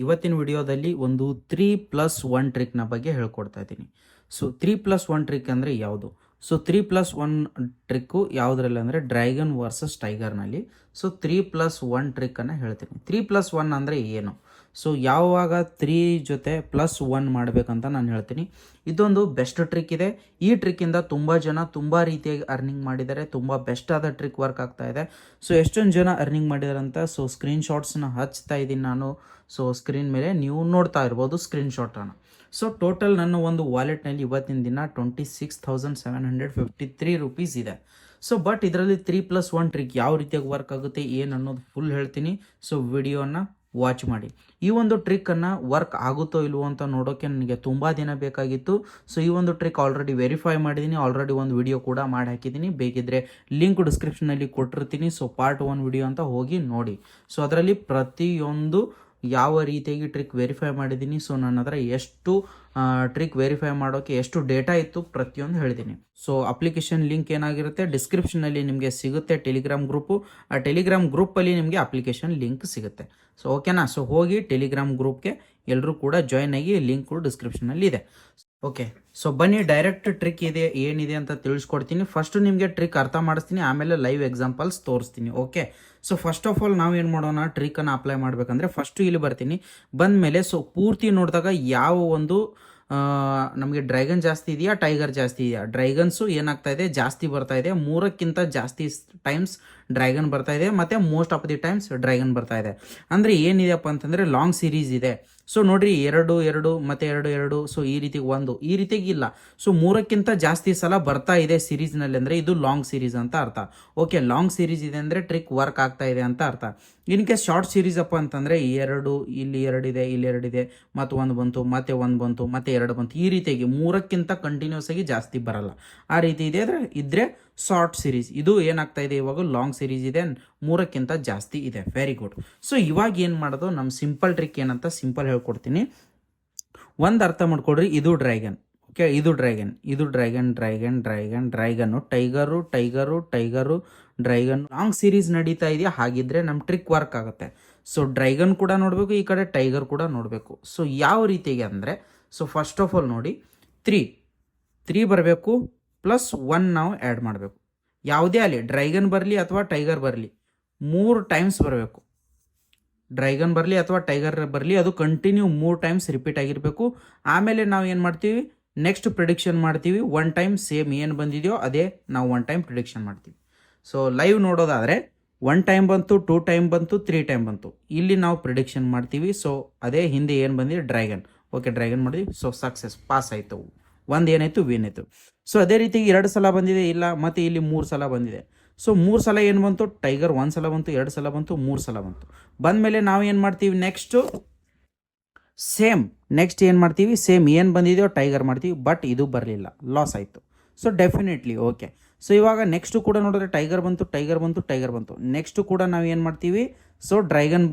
ಇವತ್ತಿನ ವಿಡಿಯೋದಲ್ಲಿ ಒಂದು 3+1 ಟ್ರಿಕ್ನ ಬಗ್ಗೆ ಹೇಳ್ಕೊಡ್ತಾ ಇದ್ದೀನಿ. ಸೊ 3+1 ಟ್ರಿಕ್ ಅಂದರೆ ಯಾವುದು? ಸೊ 3+1 ಟ್ರಿಕ್ಕು ಯಾವುದ್ರಲ್ಲಿ ಅಂದರೆ ಡ್ರ್ಯಾಗನ್ ವರ್ಸಸ್ ಟೈಗರ್ನಲ್ಲಿ. ಸೊ 3+1 ಟ್ರಿಕ್ಕನ್ನು ಹೇಳ್ತೀನಿ. 3+1 ಅಂದರೆ ಏನು? ಸೊ ಯಾವಾಗ 3 ಜೊತೆ +1 ಮಾಡಬೇಕಂತ ನಾನು ಹೇಳ್ತೀನಿ. ಇದೊಂದು ಬೆಸ್ಟ್ ಟ್ರಿಕ್ ಇದೆ. ಈ ಟ್ರಿಕ್ಕಿಂದ ತುಂಬ ಜನ ತುಂಬ ರೀತಿಯಾಗಿ ಅರ್ನಿಂಗ್ ಮಾಡಿದ್ದಾರೆ. ತುಂಬ ಬೆಸ್ಟ್ ಆದ ಟ್ರಿಕ್ ವರ್ಕ್ ಆಗ್ತಾ ಇದೆ. ಸೊ ಎಷ್ಟೊಂದು ಜನ ಅರ್ನಿಂಗ್ ಮಾಡಿದ್ದಾರೆ ಅಂತ ಸೊ ಸ್ಕ್ರೀನ್ಶಾಟ್ಸ್ನ ಹಚ್ತಾ ಇದ್ದೀನಿ ನಾನು. ಸೊ ಸ್ಕ್ರೀನ್ ಮೇಲೆ ನೀವು ನೋಡ್ತಾ ಇರ್ಬೋದು ಸ್ಕ್ರೀನ್ಶಾಟನ್ನು. ಸೊ ಟೋಟಲ್ ನನ್ನ ಒಂದು ವಾಲೆಟ್ನಲ್ಲಿ ಇವತ್ತಿನ ದಿನ 26,753 ರುಪೀಸ್ ಇದೆ. ಸೊ ಬಟ್ ಇದರಲ್ಲಿ 3+1 ಟ್ರಿಕ್ ಯಾವ ರೀತಿಯಾಗಿ ವರ್ಕ್ ಆಗುತ್ತೆ ಏನು ಅನ್ನೋದು ಫುಲ್ ಹೇಳ್ತೀನಿ. ಸೊ ವಿಡಿಯೋನ ವಾಚ್ ಮಾಡಿ. ಈ ಒಂದು ಟ್ರಿಕ್ಕನ್ನು ವರ್ಕ್ ಆಗುತ್ತೋ ಇಲ್ವೋ ಅಂತ ನೋಡೋಕ್ಕೆ ನನಗೆ ತುಂಬ ದಿನ ಬೇಕಾಗಿತ್ತು. ಸೊ ಈ ಒಂದು ಟ್ರಿಕ್ ಆಲ್ರೆಡಿ ವೆರಿಫೈ ಮಾಡಿದ್ದೀನಿ. ಆಲ್ರೆಡಿ ಒಂದು ವಿಡಿಯೋ ಕೂಡ ಮಾಡಿ ಹಾಕಿದ್ದೀನಿ. ಬೇಕಿದ್ರೆ ಲಿಂಕ್ ಡಿಸ್ಕ್ರಿಪ್ಷನಲ್ಲಿ ಕೊಟ್ಟಿರ್ತೀನಿ. ಸೊ ಪಾರ್ಟ್ 1 ವಿಡಿಯೋ ಅಂತ ಹೋಗಿ ನೋಡಿ. ಸೊ ಅದರಲ್ಲಿ ಪ್ರತಿಯೊಂದು ಯಾವ ರೀತಿಯಾಗಿ ಟ್ರಿಕ್ ವೆರಿಫೈ ಮಾಡಿದ್ದೀನಿ, ಸೊ ನನ್ನ ಹತ್ರ ಎಷ್ಟು ಟ್ರಿಕ್ ವೆರಿಫೈ ಮಾಡೋಕ್ಕೆ ಎಷ್ಟು ಡೇಟಾ ಇತ್ತು ಪ್ರತಿಯೊಂದು ಹೇಳ್ತೀನಿ. ಸೊ ಅಪ್ಲಿಕೇಶನ್ ಲಿಂಕ್ ಏನಾಗಿರುತ್ತೆ ಡಿಸ್ಕ್ರಿಪ್ಷನಲ್ಲಿ ನಿಮಗೆ ಸಿಗುತ್ತೆ. ಟೆಲಿಗ್ರಾಮ್ ಗ್ರೂಪು, ಆ ಟೆಲಿಗ್ರಾಮ್ ಗ್ರೂಪಲ್ಲಿ ನಿಮಗೆ ಅಪ್ಲಿಕೇಶನ್ ಲಿಂಕ್ ಸಿಗುತ್ತೆ. ಸೊ ಓಕೆನಾ? ಸೊ ಹೋಗಿ ಟೆಲಿಗ್ರಾಮ್ ಗ್ರೂಪ್ಗೆ ಎಲ್ಲರೂ ಕೂಡ ಜಾಯ್ನ್ ಆಗಿ, ಲಿಂಕು ಡಿಸ್ಕ್ರಿಪ್ಷನಲ್ಲಿ ಇದೆ. ಓಕೆ, ಸೊ ಬನ್ನಿ ಡೈರೆಕ್ಟ್ ಟ್ರಿಕ್ ಇದೆ ಏನಿದೆ ಅಂತ ತಿಳಿಸ್ಕೊಡ್ತೀನಿ. ಫಸ್ಟು ನಿಮಗೆ ಟ್ರಿಕ್ ಅರ್ಥ ಮಾಡಿಸ್ತೀನಿ, ಆಮೇಲೆ ಲೈವ್ ಎಕ್ಸಾಂಪಲ್ಸ್ ತೋರಿಸ್ತೀನಿ. Okay, so first of all ನಾವೇನು ಮಾಡೋಣ, ಟ್ರಿಕ್ಕನ್ನು ಅಪ್ಲೈ ಮಾಡಬೇಕಂದ್ರೆ ಫಸ್ಟು ಇಲ್ಲಿ ಬರ್ತೀನಿ. ಬಂದಮೇಲೆ ಸೊ ಪೂರ್ತಿ ನೋಡಿದಾಗ ಯಾವ ಒಂದು ನಮಗೆ ಡ್ರ್ಯಾಗನ್ ಜಾಸ್ತಿ ಇದೆಯಾ ಟೈಗರ್ ಜಾಸ್ತಿ ಇದೆಯಾ? ಡ್ರ್ಯಾಗನ್ಸು ಏನಾಗ್ತಾ ಇದೆ ಜಾಸ್ತಿ ಬರ್ತಾ ಇದೆ. 3ಕ್ಕಿಂತ ಜಾಸ್ತಿ ಟೈಮ್ಸ್ ಡ್ರ್ಯಾಗನ್ ಬರ್ತಾ ಇದೆ, ಮತ್ತು most of the times dragon ಬರ್ತಾ ಇದೆ. ಅಂದರೆ ಏನಿದೆಯಪ್ಪ ಅಂತಂದರೆ ಲಾಂಗ್ ಸೀರೀಸ್ ಇದೆ. ಸೊ ನೋಡಿರಿ 2 2 ಮತ್ತು 2 2. ಸೊ ಈ ರೀತಿ ಈ ರೀತಿಯಾಗಿ ಇಲ್ಲ. ಸೊ 3ಕ್ಕಿಂತ ಜಾಸ್ತಿ ಸಲ ಬರ್ತಾ ಇದೆ ಸೀರೀಸ್ನಲ್ಲಿ ಅಂದರೆ ಇದು ಲಾಂಗ್ ಸೀರೀಸ್ ಅಂತ ಅರ್ಥ. ಓಕೆ, ಲಾಂಗ್ ಸೀರೀಸ್ ಇದೆ ಅಂದರೆ ಟ್ರಿಕ್ ವರ್ಕ್ ಆಗ್ತಾ ಇದೆ ಅಂತ ಅರ್ಥ. ಇನ್ ಕೇಸ್ ಶಾರ್ಟ್ ಸೀರೀಸ್ ಅಪ್ಪ ಅಂತಂದರೆ 2 ಇಲ್ಲಿ 2 ಇದೆ, ಇಲ್ಲಿ 2 ಇದೆ, ಮತ್ತು 1 ಬಂತು, ಮತ್ತೆ 1 ಬಂತು, ಮತ್ತೆ 2 ಬಂತು. ಈ ರೀತಿಯಾಗಿ 3ಕ್ಕಿಂತ ಕಂಟಿನ್ಯೂಸ್ ಆಗಿ ಜಾಸ್ತಿ ಬರಲ್ಲ. ಆ ರೀತಿ ಇದೆ ಇದ್ರೆ ಶಾರ್ಟ್ ಸೀರೀಸ್. ಇದು ಏನಾಗ್ತಾ ಇದೆ ಇವಾಗ ಲಾಂಗ್ ಸೀರೀಸ್ ಇದೆ, 3ಕ್ಕಿಂತ ಜಾಸ್ತಿ ಇದೆ. Very good. ಸೊ ಇವಾಗ ಏನು ಮಾಡೋದು, ನಮ್ಮ ಸಿಂಪಲ್ ಟ್ರಿಕ್ ಏನಂತ ಸಿಂಪಲ್ ಹೇಳ್ಕೊಡ್ತೀನಿ. ಒಂದು ಅರ್ಥ ಮಾಡ್ಕೊಡ್ರಿ, ಇದು ಡ್ರ್ಯಾಗನ್. ಓಕೆ, ಇದು ಡ್ರ್ಯಾಗನ್, ಇದು ಡ್ರ್ಯಾಗನ್, ಡ್ರ್ಯಾಗನ್, ಡ್ರ್ಯಾಗನ್, ಡ್ರ್ಯಾಗನ್ನು, tiger, tiger, tiger, dragon. Long series ನಡೀತಾ ಇದೆಯಾ? ಹಾಗಿದ್ರೆ ನಮ್ಮ ಟ್ರಿಕ್ ವರ್ಕ್ ಆಗುತ್ತೆ. ಸೊ ಡ್ರ್ಯಾಗನ್ ಕೂಡ ನೋಡಬೇಕು, ಈ ಕಡೆ ಟೈಗರ್ ಕೂಡ ನೋಡಬೇಕು. ಸೊ ಯಾವ ರೀತಿಗೆ ಅಂದರೆ, ಸೊ ಫಸ್ಟ್ ಆಫ್ ಆಲ್ ನೋಡಿ, 3 ಬರಬೇಕು, +1 ನಾವು ಆ್ಯಡ್ ಮಾಡಬೇಕು. ಯಾವುದೇ ಆಗಲಿ, ಡ್ರ್ಯಾಗನ್ ಬರಲಿ ಅಥವಾ ಟೈಗರ್ ಬರಲಿ, 3 ಟೈಮ್ಸ್ ಬರಬೇಕು. ಡ್ರ್ಯಾಗನ್ ಬರಲಿ ಅಥವಾ ಟೈಗರ್ ಬರಲಿ, ಅದು ಕಂಟಿನ್ಯೂ 3 ಟೈಮ್ಸ್ ರಿಪೀಟ್ ಆಗಿರಬೇಕು. ಆಮೇಲೆ ನಾವು ಏನು ಮಾಡ್ತೀವಿ, ನೆಕ್ಸ್ಟ್ ಪ್ರಿಡಿಕ್ಷನ್ ಮಾಡ್ತೀವಿ. 1 ಟೈಮ್ ಸೇಮ್ ಏನು ಬಂದಿದೆಯೋ ಅದೇ ನಾವು 1 ಟೈಮ್ ಪ್ರಿಡಿಕ್ಷನ್ ಮಾಡ್ತೀವಿ. ಸೊ ಲೈವ್ ನೋಡೋದಾದರೆ 1 ಟೈಮ್ ಬಂತು, 2 ಟೈಮ್ ಬಂತು, 3 ಟೈಮ್ ಬಂತು. ಇಲ್ಲಿ ನಾವು ಪ್ರಿಡಿಕ್ಷನ್ ಮಾಡ್ತೀವಿ. ಸೊ ಅದೇ ಹಿಂದೆ ಏನು ಬಂದಿದೆ ಡ್ರ್ಯಾಗನ್. ಓಕೆ, ಡ್ರ್ಯಾಗನ್ ಮಾಡಿದ್ವಿ. ಸೊ ಸಕ್ಸಸ್, ಪಾಸ್ ಆಯಿತು. ಒಂದು ಏನಾಯಿತು, ವಿನ್ ಆಯಿತು. ಸೊ ಅದೇ ರೀತಿ 2 ಸಲ ಬಂದಿದೆ, ಇಲ್ಲ ಮತ್ತು ಇಲ್ಲಿ 3 ಸಲ ಬಂದಿದೆ. ಸೊ 3 ಸಲ ಏನು ಬಂತು, ಟೈಗರ್ 1 ಸಲ ಬಂತು, 2 ಸಲ ಬಂತು, 3 ಸಲ ಬಂತು. ಬಂದಮೇಲೆ ನಾವು ಏನು ಮಾಡ್ತೀವಿ, ನೆಕ್ಸ್ಟ್ ಏನು ಮಾಡ್ತೀವಿ, ಸೇಮ್ ಏನು ಬಂದಿದೆಯೋ ಟೈಗರ್ ಮಾಡ್ತೀವಿ. ಬಟ್ ಇದು ಬರಲಿಲ್ಲ, ಲಾಸ್ ಆಯಿತು. So definitely okay. ಸೊ ಇವಾಗ ನೆಕ್ಸ್ಟು ಕೂಡ ನೋಡಿದ್ರೆ ಟೈಗರ್ ಬಂತು, ಟೈಗರ್ ಬಂತು, ಟೈಗರ್ ಬಂತು. ನೆಕ್ಸ್ಟು ಕೂಡ ನಾವು ಏನು ಮಾಡ್ತೀವಿ, ಸೊ ಡ್ರ್ಯಾಗನ್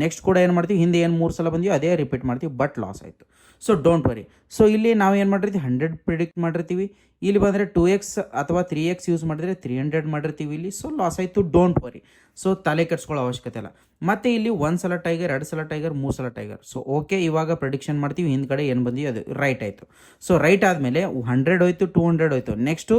ನೆಕ್ಸ್ಟ್ ಕೂಡ ಏನು ಮಾಡ್ತೀವಿ, ಹಿಂದೆ ಏನು 3 ಸಲ ಬಂದಿಯೋ ಅದೇ ರಿಪೀಟ್ ಮಾಡ್ತೀವಿ. ಬಟ್ ಲಾಸ್ ಆಯಿತು. So don't worry. ಸೊ ಇಲ್ಲಿ ನಾವು ಏನು ಮಾಡಿರ್ತೀವಿ, 100 ಪ್ರಿಡಿಕ್ಟ್ ಮಾಡಿರ್ತೀವಿ. ಇಲ್ಲಿ ಬಂದರೆ 2x ಅಥವಾ 3x ಯೂಸ್ ಮಾಡಿದ್ರೆ 300 ಮಾಡಿರ್ತೀವಿ ಇಲ್ಲಿ. ಸೊ ಲಾಸ್ ಆಯಿತು, ಡೋಂಟ್ ವರಿ. ಸೊ ತಲೆ ಕೆಡ್ಸ್ಕೊಳ್ಳೋ ಅವಶ್ಯಕತೆ ಇಲ್ಲ. ಮತ್ತು ಇಲ್ಲಿ 1 ಸಲ ಟೈಗರ್, 2 ಸಲ ಟೈಗರ್, 3 ಸಲ ಟೈಗರ್. ಸೊ ಓಕೆ, ಇವಾಗ ಪ್ರಿಡಿಕ್ಷನ್ ಮಾಡ್ತೀವಿ. ಹಿಂದ್ಗಡೆ ಏನು ಬಂದಿದೆ ಅದು ರೈಟ್ ಆಯಿತು. ಸೊ ರೈಟ್ ಆದಮೇಲೆ 100 ಹೋಯ್ತು, 200 ಹೋಯ್ತು. ನೆಕ್ಸ್ಟು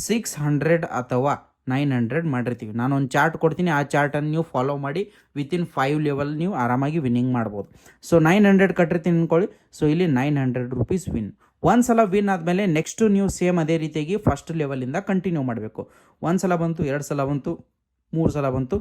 600 ಅಥವಾ 900 ಮಾಡಿರ್ತೀವಿ. ನಾನು ಒಂದು ಚಾರ್ಟ್ ಕೊಡ್ತೀನಿ, ಆ ಚಾರ್ಟನ್ನು ನೀವು ಫಾಲೋ ಮಾಡಿ ವಿತಿನ್ 5 ಲೆವೆಲ್ ನೀವು ಆರಾಮಾಗಿ ವಿನ್ನಿಂಗ್ ಮಾಡ್ಬೋದು. ಸೊ 900 ಕಟ್ಟಿರ್ತೀನಿ ಅಂದ್ಕೊಳ್ಳಿ. ಸೊ ಇಲ್ಲಿ 900 ರುಪೀಸ್ ವಿನ್. ಒಂದು ಸಲ ವಿನ್ ಆದಮೇಲೆ ನೆಕ್ಸ್ಟು ನೀವು ಸೇಮ್ ಅದೇ ರೀತಿಯಾಗಿ ಫಸ್ಟ್ ಲೆವೆಲಿಂದ ಕಂಟಿನ್ಯೂ ಮಾಡಬೇಕು. 1 ಸಲ ಬಂತು, 2 ಸಲ ಬಂತು, 3 ಸಲ ಬಂತು,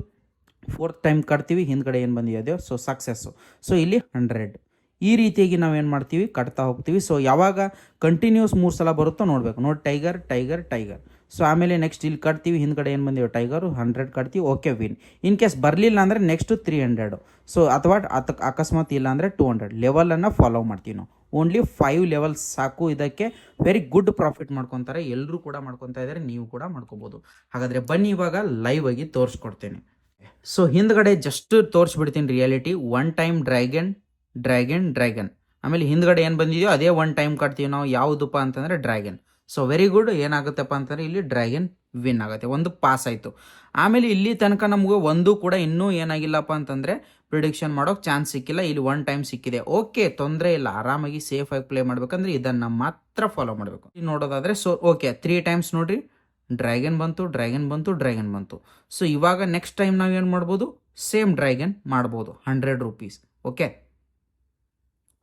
4th ಟೈಮ್ ಕಟ್ತೀವಿ. ಹಿಂದ್ಗಡೆ ಏನು ಬಂದಿದೆ ಸೊ ಸಕ್ಸಸ್ಸು. ಸೊ ಇಲ್ಲಿ 100. ಈ ರೀತಿಯಾಗಿ ನಾವೇನು ಮಾಡ್ತೀವಿ, ಕಟ್ತಾ ಹೋಗ್ತೀವಿ. ಸೊ ಯಾವಾಗ ಕಂಟಿನ್ಯೂಸ್ 3 ಸಲ ಬರುತ್ತೋ ನೋಡಬೇಕು. ನೋಡಿ, ಟೈಗರ್, ಟೈಗರ್, ಟೈಗರ್. ಸೊ ಆಮೇಲೆ ನೆಕ್ಸ್ಟ್ ಇಲ್ಲಿ ಕಟ್ತೀವಿ. ಹಿಂದ್ಗಡೆ ಏನು ಬಂದಿವೆ ಟೈಗರು, 100 ಕಟ್ತೀವಿ. Okay, win. ಇನ್ ಕೇಸ್ ಬರಲಿಲ್ಲ ಅಂದರೆ ನೆಕ್ಸ್ಟು 300. ಸೊ ಅಥವಾ ಅಕಸ್ಮಾತ್ ಇಲ್ಲ ಅಂದರೆ 200 ಲೆವೆಲನ್ನು ಫಾಲೋ ಮಾಡ್ತೀವಿ ನಾವು. ಓನ್ಲಿ 5 ಲೆವೆಲ್ಸ್ ಸಾಕು. ಇದಕ್ಕೆ ವೆರಿ ಗುಡ್ ಪ್ರಾಫಿಟ್ ಮಾಡ್ಕೊತಾರೆ. ಎಲ್ಲರೂ ಕೂಡ ಮಾಡ್ಕೊತಾ ಇದ್ದಾರೆ, ನೀವು ಕೂಡ ಮಾಡ್ಕೋಬೋದು. ಹಾಗಾದರೆ ಬನ್ನಿ ಇವಾಗ ಲೈವ್ ಆಗಿ ತೋರಿಸ್ಕೊಡ್ತೇನೆ. ಸೊ ಹಿಂದ್ಗಡೆ ಜಸ್ಟ್ ತೋರಿಸ್ಬಿಡ್ತೀನಿ reality. 1 time dragon, dragon, dragon. ಆಮೇಲೆ ಹಿಂದ್ಗಡೆ ಏನು ಬಂದಿದೆಯೋ ಅದೇ 1 ಟೈಮ್ ಕಟ್ತೀವಿ ನಾವು. ಯಾವುದಪ್ಪ ಅಂತಂದರೆ ಡ್ರ್ಯಾಗನ್. So very good. ಏನಾಗುತ್ತಪ್ಪ ಅಂತಂದರೆ ಇಲ್ಲಿ ಡ್ರ್ಯಾಗನ್ ವಿನ್ ಆಗುತ್ತೆ, ಒಂದು ಪಾಸ್ ಆಯಿತು. ಆಮೇಲೆ ಇಲ್ಲಿ ತನಕ ನಮಗೆ ಒಂದು ಕೂಡ ಇನ್ನೂ ಏನಾಗಿಲ್ಲಪ್ಪ ಅಂತಂದರೆ ಪ್ರಿಡಿಕ್ಷನ್ ಮಾಡೋಕೆ ಚಾನ್ಸ್ ಸಿಕ್ಕಿಲ್ಲ, ಇಲ್ಲಿ 1 ಟೈಮ್ ಸಿಕ್ಕಿದೆ. ಓಕೆ, ತೊಂದರೆ ಇಲ್ಲ, ಆರಾಮಾಗಿ ಸೇಫ್ ಆಗಿ ಪ್ಲೇ ಮಾಡ್ಬೇಕಂದ್ರೆ ಇದನ್ನು ಮಾತ್ರ ಫಾಲೋ ಮಾಡಬೇಕು. ನೋಡೋದಾದರೆ ಸೊ ಓಕೆ 3 ಟೈಮ್ಸ್ ನೋಡ್ರಿ, ಡ್ರ್ಯಾಗನ್ ಬಂತು, ಡ್ರ್ಯಾಗನ್ ಬಂತು, ಡ್ರ್ಯಾಗನ್ ಬಂತು. ಸೊ ಇವಾಗ ನೆಕ್ಸ್ಟ್ ಟೈಮ್ ನಾವು ಏನು ಮಾಡ್ಬೋದು, ಸೇಮ್ ಡ್ರ್ಯಾಗನ್ ಮಾಡ್ಬೋದು 100 rupees. Okay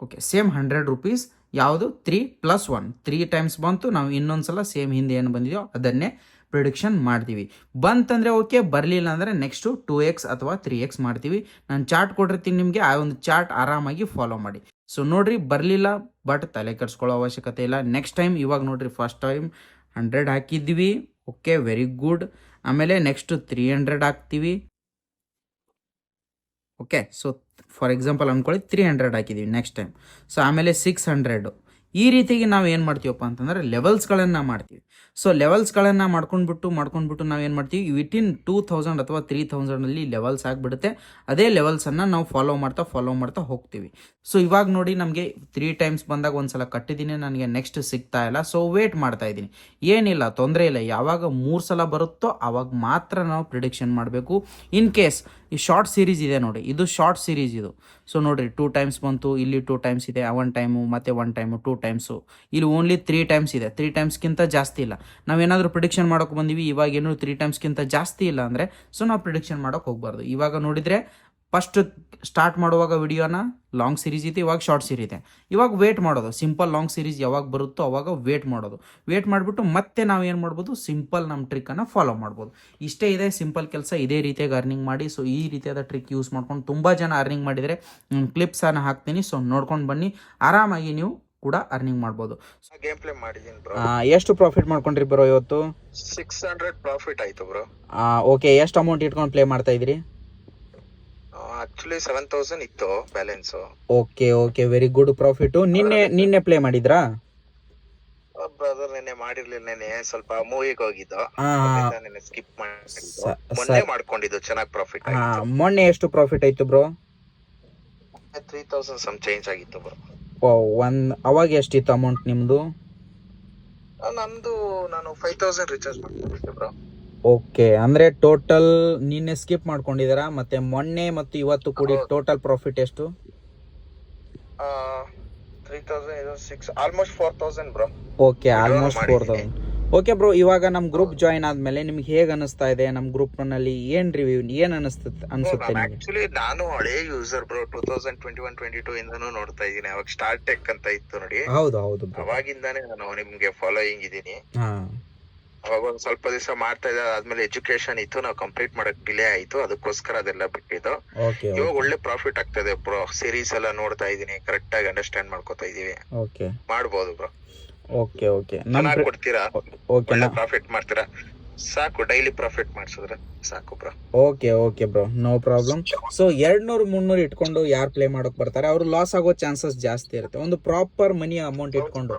okay, same 100 rupees. ಯಾವುದು 3+1 3 ಟೈಮ್ಸ್ ಬಂತು. ನಾವು ಇನ್ನೊಂದ್ಸಲ ಸೇಮ್ ಹಿಂದೆ ಏನು ಬಂದಿದೆಯೋ ಅದನ್ನೇ ಪ್ರಿಡಿಕ್ಷನ್ ಮಾಡ್ತೀವಿ. ಬಂತಂದರೆ ಓಕೆ, ಬರಲಿಲ್ಲ ಅಂದರೆ ನೆಕ್ಸ್ಟು 2x ಅಥವಾ 3x ಮಾಡ್ತೀವಿ. ನಾನು ಚಾರ್ಟ್ ಕೊಟ್ಟಿರ್ತೀನಿ ನಿಮಗೆ, ಆ ಒಂದು ಚಾರ್ಟ್ ಆರಾಮಾಗಿ ಫಾಲೋ ಮಾಡಿ. ಸೊ ನೋಡ್ರಿ, ಬರಲಿಲ್ಲ, ಬಟ್ ತಲೆ ಕೆಡಿಸ್ಕೊಳ್ಳೋ ಅವಶ್ಯಕತೆ ಇಲ್ಲ. ನೆಕ್ಸ್ಟ್ ಟೈಮ್ ಇವಾಗ ನೋಡ್ರಿ, ಫಸ್ಟ್ ಟೈಮ್ 100 ಹಾಕಿದ್ವಿ. Okay, very good. ಆಮೇಲೆ ನೆಕ್ಸ್ಟ್ 300 ಹಾಕ್ತೀವಿ. ಓಕೆ, ಸೊ ಫಾರ್ ಎಕ್ಸಾಂಪಲ್ ಅಂದ್ಕೊಳ್ಳಿ 300 ಹಾಕಿದ್ದೀವಿ ನೆಕ್ಸ್ಟ್ ಟೈಮ್. ಸೊ ಆಮೇಲೆ 600. ಈ ರೀತಿಗೆ ನಾವು ಏನು ಮಾಡ್ತೀವಪ್ಪ ಅಂತಂದರೆ ಲೆವೆಲ್ಸ್ಗಳನ್ನು ಮಾಡ್ತೀವಿ. ಸೊ ಲೆವೆಲ್ಸ್ಗಳನ್ನು ಮಾಡ್ಕೊಂಡ್ಬಿಟ್ಟು ನಾವು ಏನು ಮಾಡ್ತೀವಿ, ವಿತಿನ್ 2000 ಅಥವಾ 3000 ಲೆವೆಲ್ಸ್ ಆಗಿಬಿಡುತ್ತೆ. ಅದೇ ಲೆವೆಲ್ಸನ್ನು ನಾವು ಫಾಲೋ ಮಾಡ್ತಾ ಹೋಗ್ತೀವಿ. ಸೊ ಇವಾಗ ನೋಡಿ, ನಮಗೆ 3 ಟೈಮ್ಸ್ ಬಂದಾಗ ಒಂದ್ಸಲ ಕಟ್ಟಿದ್ದೀನಿ, ನನಗೆ ನೆಕ್ಸ್ಟ್ ಸಿಗ್ತಾ ಇಲ್ಲ. ಸೊ ವೇಟ್ ಮಾಡ್ತಾ ಇದ್ದೀನಿ. ಏನಿಲ್ಲ, ತೊಂದರೆ ಇಲ್ಲ. ಯಾವಾಗ 3 ಸಲ ಬರುತ್ತೋ ಆವಾಗ ಮಾತ್ರ ನಾವು ಪ್ರಿಡಿಕ್ಷನ್ ಮಾಡಬೇಕು. ಇನ್ ಕೇಸ್ ಈ ಶಾರ್ಟ್ ಸೀರೀಸ್ ಇದೆ ನೋಡಿ, ಇದು ಶಾರ್ಟ್ ಸೀರೀಸ್ ಇದು. ಸೊ ನೋಡಿರಿ, 2 ಟೈಮ್ಸ್ ಬಂತು, ಇಲ್ಲಿ 2 ಟೈಮ್ಸ್ ಇದೆ, 1 ಟೈಮು, ಮತ್ತೆ 1 ಟೈಮು, 2 ಟೈಮ್ಸು. ಇಲ್ಲಿ ಓನ್ಲಿ 3 ಟೈಮ್ಸ್ ಇದೆ, 3 ಟೈಮ್ಸ್ಗಿಂತ ಜಾಸ್ತಿ ಇಲ್ಲ. ನಾವೇನಾದರೂ ಪ್ರಿಡಿಕ್ಷನ್ ಮಾಡೋಕೆ ಬಂದೀವಿ, ಇವಾಗ ಏನು 3 ಟೈಮ್ಸ್ಗಿಂತ ಜಾಸ್ತಿ ಇಲ್ಲ ಅಂದರೆ ಸೊ ನಾವು ಪ್ರಿಡಿಕ್ಷನ್ ಮಾಡೋಕೆ ಹೋಗಬಾರ್ದು. ಇವಾಗ ನೋಡಿದರೆ ಫಸ್ಟ್ ಸ್ಟಾರ್ಟ್ ಮಾಡುವಾಗ ವಿಡಿಯೋನ ಲಾಂಗ್ ಸೀರೀಸ್ ಇದೆ, ಇವಾಗ ಶಾರ್ಟ್ ಸೀರೀಸ್ ಇದೆ. ಇವಾಗ ವೇಟ್ ಮಾಡೋದು, ಸಿಂಪಲ್ ಲಾಂಗ್ ಸೀರೀಸ್ ಯಾವಾಗ ಬರುತ್ತೋ ಅವಾಗ ವೇಟ್ ಮಾಡೋದು. ವೇಟ್ ಮಾಡಿಬಿಟ್ಟು ಮತ್ತೆ ನಾವು ಏನು ಮಾಡ್ಬೋದು, ಸಿಂಪಲ್ ನಮ್ಮ ಟ್ರಿಕ್ಕನ್ನು ಫಾಲೋ ಮಾಡ್ಬೋದು. ಇಷ್ಟೇ ಇದೆ ಸಿಂಪಲ್ ಕೆಲಸ. ಇದೇ ರೀತಿಯಾಗಿ ಅರ್ನಿಂಗ್ ಮಾಡಿ. ಸೊ ಈ ರೀತಿಯಾದ ಟ್ರಿಕ್ ಯೂಸ್ ಮಾಡ್ಕೊಂಡು ತುಂಬ ಜನ ಅರ್ನಿಂಗ್ ಮಾಡಿದರೆ ಕ್ಲಿಪ್ಸನ್ನು ಹಾಕ್ತೀನಿ. ಸೊ ನೋಡ್ಕೊಂಡು ಬನ್ನಿ, ಆರಾಮಾಗಿ ನೀವು ಕೂಡ ಅರ್ನಿಂಗ್ ಮಾಡ್ಬೋದು. ಗೇಮ್ ಪ್ಲೇ ಮಾಡಿದೀನಿ ಬ್ರೋ. ಎಷ್ಟು ಪ್ರಾಫಿಟ್ ಮಾಡ್ಕೊಂಡ್ರಿ ಬ್ರೋ ಇವತ್ತು? 600 ಪ್ರಾಫಿಟ್ ಆಯ್ತು ಬ್ರೋ. ಓಕೆ, ಎಷ್ಟು ಅಮೌಂಟ್ ಇಟ್ಕೊಂಡು ಪ್ಲೇ ಮಾಡ್ತಾ ಇದ್ರಿ? ಆಕ್ಚುಲಿ 7000 ಇತ್ತು balance. Okay okay, very good profit. ನಿನ್ನೆ ಪ್ಲೇ ಮಾಡಿದ್ರಾ? ಬ್ರದರ್ ನೆನ್ನೆ ಮಾಡಿರ್ಲಿಲ್ಲ, ನೆನ್ನೆ ಸ್ವಲ್ಪ ಮೂವಿಗೆ ಹೋಗಿದ್ದು, ನೆನ್ನೆ ಸ್ಕಿಪ್ ಮಾಡಿದ್ದು. ಮೊನ್ನೆ ಮಾಡ್ಕೊಂಡಿದ್ದು, ಚೆನ್ನಾಗಿ ಪ್ರಾಫಿಟ್ ಆಯ್ತು. ಮೊನ್ನೆ ಎಷ್ಟು ಪ್ರಾಫಿಟ್ ಆಯ್ತು ಬ್ರೋ? 3000 ಸಮ್ ಚೇಂಜ್ ಆಗಿತ್ತು ಬ್ರೋ. ಅವಾಗ ಎಷ್ಟಿತ್ತು ಅಮೌಂಟ್ ನಿಮ್ದು? ನಾನು 5000 ರಿಚಾರ್ಜ್ ಮಾಡ್ಕೊಂಡಿದ್ದೆ ಬ್ರೋ. ಓಕೆ, ಅಂದ್ರೆ ಟೋಟಲ್ ನಿನ್ನೆ ಸ್ಕಿಪ್ ಮಾಡ್ಕೊಂಡಿದ್ದೀರಾ, ಮತ್ತೆ ಮೊನ್ನೆ ಮತ್ತು ಇವತ್ತು ಕೂಡಿ ಟೋಟಲ್ ಪ್ರಾಫಿಟ್ ಎಷ್ಟು? 3000 almost 4000 bro. Okay, almost 4000. Okay bro, ಇವಾಗ ನಮ್ಮ ಗ್ರೂಪ್ ಜಾಯಿನ್ ಆದ್ಮೇಲೆ ನಿಮ್ಗೆ ಹೇಗೆ ಅನಿಸ್ತಾ ಇದೆ? ನಮ್ಮ ಗ್ರೂಪ್ ನಲ್ಲಿ ಏನ್ ರಿವ್ಯೂ, ಏನ್ ಅನ್ಸುತ್ತೆ ನಿಮಗೆ? ಆಕ್ಚುಲಿ ನಾನು ಹಳೆ ಯೂಸರ್ ಬ್ರೋ, 2021-22 ಇಂದನೂ ನೋಡ್ತಾ ಇದ್ದೀನಿ. ಅವಾಗ ಸ್ಟಾರ್ ಟೆಕ್ ಅಂತ ಇತ್ತು ನೋಡಿ. ಹೌದು, ಅವಾಗಿಂದಾನೇ ನಾನು ನಿಮ್ಗೆ ಫಾಲೋಯಿಂಗ್ ಇದ್ದೀನಿ. ಅವಾಗ ಒಂದ್ ಸ್ವಲ್ಪ ದಿವಸ ಮಾಡ್ತಾ ಇದ್ದ, ಆದ್ಮೇಲೆ ಎಜುಕೇಶನ್ ಇತ್ತು, ನಾವು ಕಂಪ್ಲೀಟ್ ಮಾಡಕ್ ಡಿಲೇ ಆಯ್ತು, ಅದಕ್ಕೋಸ್ಕರ ಅದೆಲ್ಲ ಬಿಟ್ಟಿದ್ದು. ಇವಾಗ ಒಳ್ಳೆ ಪ್ರಾಫಿಟ್ ಆಗ್ತದೆ ಬ್ರೋ. ಸೀರೀಸ್ ಎಲ್ಲ ನೋಡ್ತಾ ಇದೀನಿ, ಕರೆಕ್ಟ್ ಆಗಿ ಅಂಡರ್ಸ್ಟ್ಯಾಂಡ್ ಮಾಡ್ಕೋತಾ ಇದೀವಿ. ಮಾಡ್ಬೋದು ಬ್ರೋ. ಓಕೆ ಓಕೆ, ಕೊಡ್ತೀರಾ? ಒಳ್ಳೆ ಪ್ರಾಫಿಟ್ ಮಾಡ್ತೀರಾ? ಸಾಕು, ಡೈಲಿ ಪ್ರಾಫಿಟ್ ಮಾಡ್ಸಿದ್ರೆ ಸಾಕು bro. Okay okay bro, no problem. So 200-300 ಇಟ್ಕೊಂಡು ಯಾರು ಪ್ಲೇ ಮಾಡೋಕೆ ಬರ್ತಾರೆ ಅವರು ಲಾಸ್ ಆಗೋ ಚಾನ್ಸಸ್ ಜಾಸ್ತಿ ಇರುತ್ತೆ. ಒಂದು ಪ್ರಾಪರ್ ಮನಿ ಅಮೌಂಟ್ ಇಟ್ಕೊಂಡು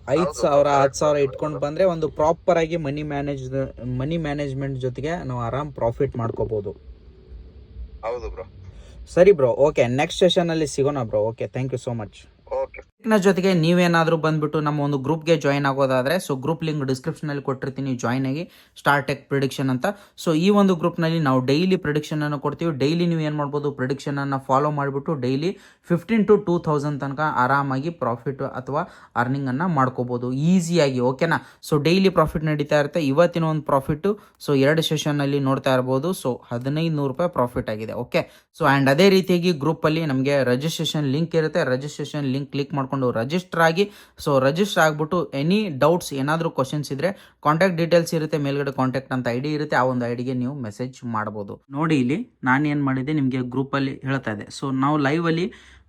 5000 10,000 ಇಟ್ಕೊಂಡು ಬಂದ್ರೆ ಒಂದು ಪ್ರಾಪರ್ ಆಗಿ ಮನಿ ಮ್ಯಾನೇಜ್ಮೆಂಟ್ ಜೊತೆಗೆ ನಾವು ಆರಾಮ್ ಪ್ರಾಫಿಟ್ ಮಾಡ್ಕೋಬಹುದು. ಹೌದು ಬ್ರೋ. ಸರಿ ಬ್ರೋ, ಓಕೆ, ನೆಕ್ಸ್ಟ್ ಸೆಷನ್ ಅಲ್ಲಿ ಸಿಗೋಣ bro. Okay, thank you so much. ಜೊತೆಗೆ ನೀವೇನಾದ್ರೂ ಬಂದ್ಬಿಟ್ಟು ನಮ್ಮ ಒಂದು ಗ್ರೂಪ್ಗೆ ಜಾಯಿನ್ ಆಗೋದಾದ್ರೆ ಸೊ ಗ್ರೂಪ್ ಲಿಂಕ್ ಡಿಸ್ಕ್ರಿಪ್ಷನ್ ಅಲ್ಲಿ ಕೊಟ್ಟಿರ್ತೀನಿ, ಜಾಯಿನ್ ಆಗಿ. ಸ್ಟಾರ್ ಟೆಕ್ ಪ್ರಿಡಿಕ್ಷನ್ ಅಂತ. ಸೊ ಈ ಒಂದು ಗ್ರೂಪ್ ನಲ್ಲಿ ನಾವು ಡೈಲಿ ಪ್ರಿಡಿಕ್ಷನ್ ಅನ್ನು ಕೊಡ್ತೀವಿ. ಡೈಲಿ ನೀವು ಏನ್ ಮಾಡ್ಬೋದು, ಪ್ರಿಡಿಕ್ಷನ್ ಅನ್ನ ಫಾಲೋ ಮಾಡಿಬಿಟ್ಟು ಡೈಲಿ 15 to 2000 ತನಕ ಆರಾಮಾಗಿ ಪ್ರಾಫಿಟ್ ಅಥವಾ ಅರ್ನಿಂಗ್ ಅನ್ನ ಮಾಡ್ಕೋಬಹುದು ಈಸಿಯಾಗಿ. ಓಕೆನಾ? ಸೊ ಡೈಲಿ ಪ್ರಾಫಿಟ್ ನಡೀತಾ ಇರುತ್ತೆ. ಇವತ್ತಿನ ಒಂದು ಪ್ರಾಫಿಟ್ ಸೊ 2 ಸೆಷನ್ ಅಲ್ಲಿ ನೋಡ್ತಾ ಇರಬಹುದು. ಸೊ 1500 ರೂಪಾಯಿ ಪ್ರಾಫಿಟ್ ಆಗಿದೆ. ಓಕೆ, ಸೊ ಅಂಡ್ ಅದೇ ರೀತಿಯಾಗಿ ಗ್ರೂಪ್ ಅಲ್ಲಿ ನಮಗೆ ರಿಜಿಸ್ಟ್ರೇಷನ್ ಲಿಂಕ್ ಇರುತ್ತೆ. ರಿಜಿಸ್ಟ್ರೇಷನ್ ಲಿಂಕ್ ಕ್ಲಿಕ್ ಮಾಡ್ಕೊಂಡು ರಿಜಿಸ್ಟರ್ ಆಗಿ. ಸೊ ರಿಜಿಸ್ಟರ್ ಆಗ್ಬಿಟ್ಟು ಎನಿ ಡೌಟ್ಸ್, ಏನಾದರೂ ಕ್ವಶನ್ಸ್ ಇದ್ರೆ ಕಾಂಟ್ಯಾಕ್ಟ್ ಡೀಟೇಲ್ಸ್ ಇರುತ್ತೆ, ಮೇಲ್ಗಡೆ ಕಾಂಟ್ಯಾಕ್ಟ್ ಅಂತ ಐಡಿ ಇರುತ್ತೆ, ಆ ಒಂದು ಐಡಿಗೆ ನೀವು ಮೆಸೇಜ್ ಮಾಡಬಹುದು. ನೋಡಿ, ಇಲ್ಲಿ ನಾನು ಏನು ಮಾಡಿದೆ ನಿಮಗೆ ಗ್ರೂಪ್ ಅಲ್ಲಿ ಹೇಳ್ತಾ ಇದೆ. ಸೊ ನಾವು ಲೈವ್ ಅಲ್ಲಿ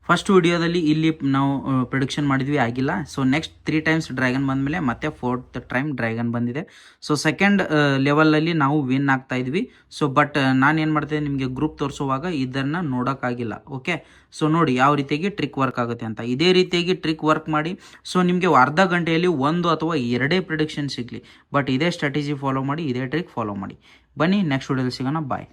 ಫಸ್ಟ್ ವಿಡಿಯೋದಲ್ಲಿ ಇಲ್ಲಿ ನಾವು ಪ್ರಿಡಿಕ್ಷನ್ ಮಾಡಿದ್ವಿ, ಆಗಿಲ್ಲ. ಸೊ ನೆಕ್ಸ್ಟ್ 3 ಟೈಮ್ಸ್ ಡ್ರ್ಯಾಗನ್ ಬಂದಮೇಲೆ ಮತ್ತೆ 4th ಟೈಮ್ ಡ್ರ್ಯಾಗನ್ ಬಂದಿದೆ. ಸೊ ಸೆಕೆಂಡ್ ಲೆವೆಲಲ್ಲಿ ನಾವು ವಿನ್ ಆಗ್ತಾ ಇದ್ವಿ. ಸೊ ಬಟ್ ನಾನು ಏನು ಮಾಡ್ತಿದ್ದೆ, ನಿಮಗೆ ಗ್ರೂಪ್ ತೋರಿಸುವಾಗ ಇದನ್ನು ನೋಡೋಕ್ಕಾಗಿಲ್ಲ. ಓಕೆ, ಸೊ ನೋಡಿ ಯಾವ ರೀತಿಯಾಗಿ ಟ್ರಿಕ್ ವರ್ಕ್ ಆಗುತ್ತೆ ಅಂತ. ಇದೇ ರೀತಿಯಾಗಿ ಟ್ರಿಕ್ ವರ್ಕ್ ಮಾಡಿ. ಸೊ ನಿಮಗೆ ಅರ್ಧ ಗಂಟೆಯಲ್ಲಿ 1 ಅಥವಾ 2 ಪ್ರಿಡಿಕ್ಷನ್ ಸಿಗಲಿ, ಬಟ್ ಇದೇ ಸ್ಟ್ರಾಟಜಿ ಫಾಲೋ ಮಾಡಿ, ಇದೇ ಟ್ರಿಕ್ ಫಾಲೋ ಮಾಡಿ. ಬನ್ನಿ, ನೆಕ್ಸ್ಟ್ ವಿಡಿಯೋದಲ್ಲಿ ಸಿಗೋಣ. ಬಾಯ್.